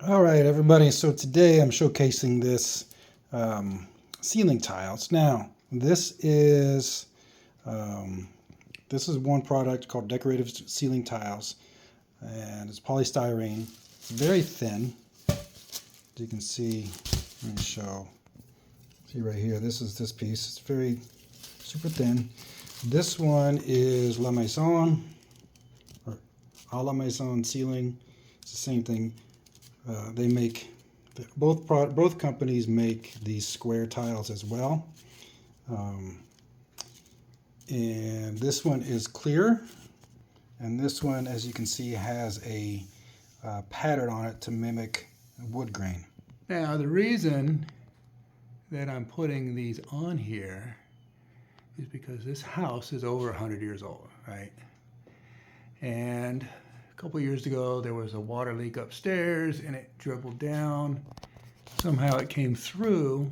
All right, everybody. So today I'm showcasing this ceiling tiles. Now, um, this is one product called decorative ceiling tiles, and it's polystyrene. It's very thin. As you can see, let me show. See right here. This is this piece. It's very super thin. This one is La Maison or A La Maison ceiling. It's the same thing. They make both companies make these square tiles as well, and this one is clear, and this one, as you can see, has a pattern on it to mimic wood grain. Now, the reason that I'm putting these on here is because this house is over 100 years old, right? And a couple years ago, there was a water leak upstairs and it dribbled down. Somehow it came through.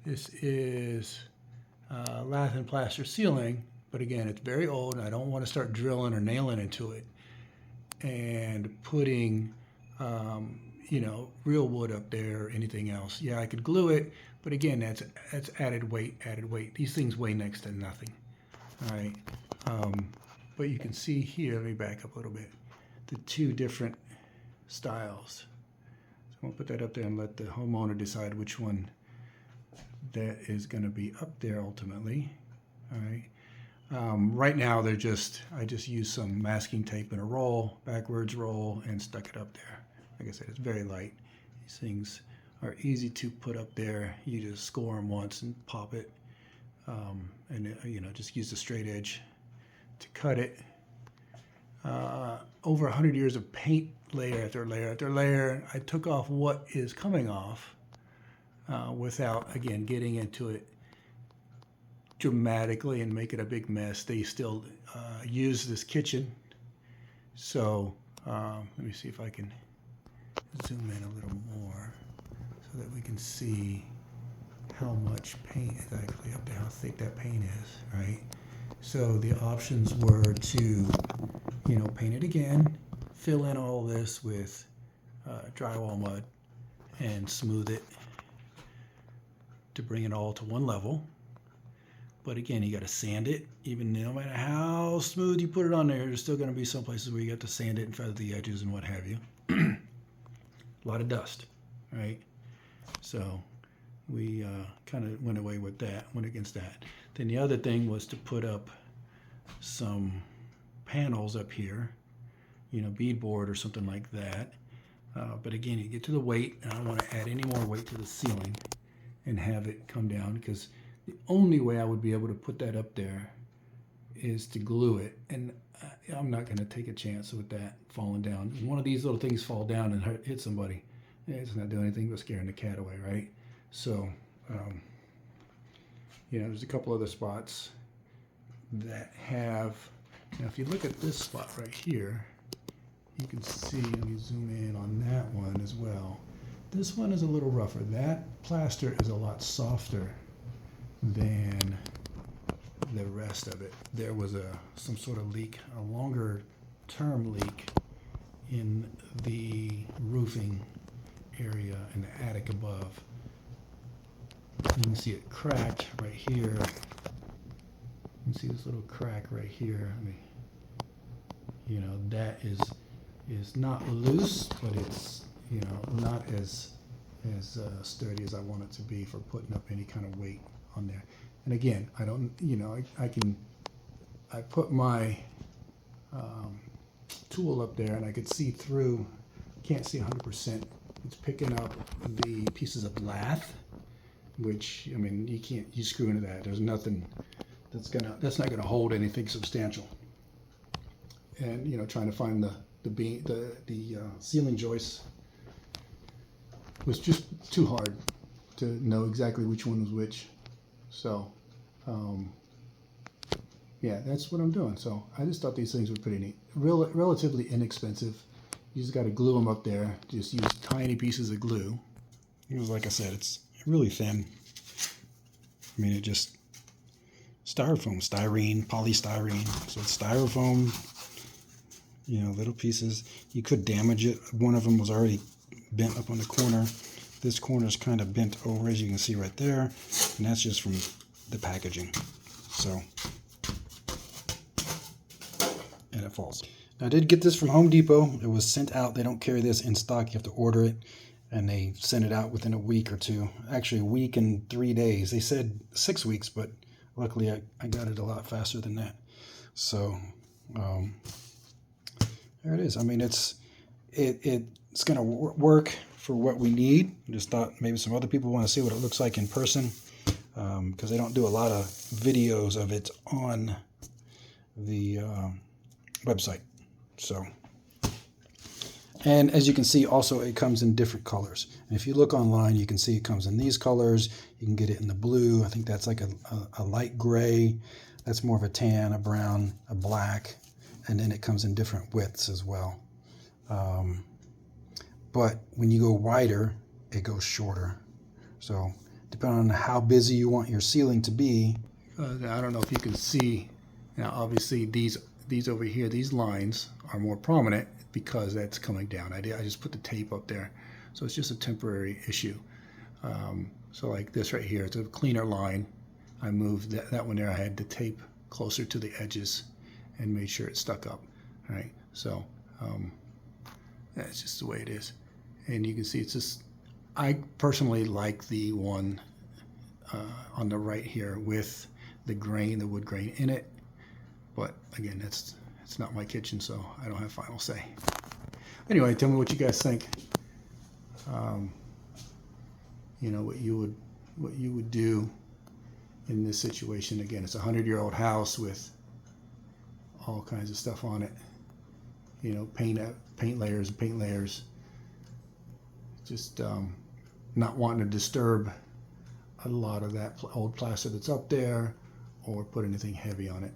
This is lath and plaster ceiling, but again, it's very old and I don't want to start drilling or nailing into it and putting real wood up there or anything else. Yeah, I could glue it, but again, that's added weight. These things weigh next to nothing. All right. But you can see here, let me back up a little bit, the two different styles. So I'm gonna put that up there and let the homeowner decide which one that is gonna be up there ultimately. All right. Right now, I just used some masking tape and a roll, backwards roll, and stuck it up there. Like I said, it's very light. These things are easy to put up there. You just score them once and pop it, and just use the straight edge to cut it. Over 100 years of paint, layer after layer after layer. I took off what is coming off without, again, getting into it dramatically and make it a big mess. They still use this kitchen. So let me see if I can zoom in a little more so that we can see how much paint is actually up there, how thick that paint is, right? So the options were to, paint it again, fill in all this with drywall mud and smooth it to bring it all to one level. But again, you got to sand it. Even no matter how smooth you put it on there, there's still going to be some places where you got to sand it and feather the edges and what have you. A lot of dust, right? So we kind of went against that. Then the other thing was to put up some panels up here, beadboard or something like that. But again, you get to the weight, and I don't want to add any more weight to the ceiling and have it come down, because the only way I would be able to put that up there is to glue it, and I'm not going to take a chance with that falling down. One of these little things fall down and hit somebody. It's not doing anything but scaring the cat away, right? So, there's a couple other spots that have. Now, if you look at this spot right here, you can see. Let me zoom in on that one as well. This one is a little rougher. That plaster is a lot softer than the rest of it. There was some sort of leak, a longer term leak in the roofing area in the attic above. You can see it cracked right here. You can see this little crack right here. That is not loose, but it's not as sturdy as I want it to be for putting up any kind of weight on there. And again, I don't, I put my tool up there and I could see through, can't see 100%. It's picking up the pieces of lath, which, you screw into that. There's nothing that's not gonna hold anything substantial. And, trying to find the ceiling joists was just too hard to know exactly which one was which. So, that's what I'm doing. So I just thought these things were pretty neat. Relatively inexpensive. You just got to glue them up there. Just use tiny pieces of glue. Like I said, it's really thin. It just styrene, polystyrene. So it's styrofoam. Little pieces. You could damage it. One of them was already bent up on the corner. This corner is kind of bent over, as you can see right there, and that's just from the packaging. So, and it falls. Now, I did get this from Home Depot. It was sent out. They don't carry this in stock. You have to order it, and they send it out within a week or two. Actually, a week and 3 days. They said 6 weeks, but luckily I got it a lot faster than that. So, there it is. I mean, it's going to work for what we need. I just thought maybe some other people want to see what it looks like in person, because they don't do a lot of videos of it on the website. So, and as you can see, also it comes in different colors. And if you look online, you can see it comes in these colors. You can get it in the blue. I think that's like a light gray. That's more of a tan, a brown, a black, and then it comes in different widths as well. But when you go wider, it goes shorter. So depending on how busy you want your ceiling to be. I don't know if you can see. Now, obviously, these over here, these lines are more prominent because that's coming down. I just put the tape up there. So it's just a temporary issue. So like this right here, it's a cleaner line. I moved that one there. I had the tape closer to the edges and made sure it stuck up. All right, so that's just the way it is. And you can see it's just, I personally like the one on the right here with the grain, the wood grain in it. But again, it's not my kitchen, so I don't have final say. Anyway, tell me what you guys think. You know, what you would do in this situation. Again, it's a 100-year-old house with all kinds of stuff on it. You know, paint layers and paint layers. Just not wanting to disturb a lot of that old plaster that's up there or put anything heavy on it.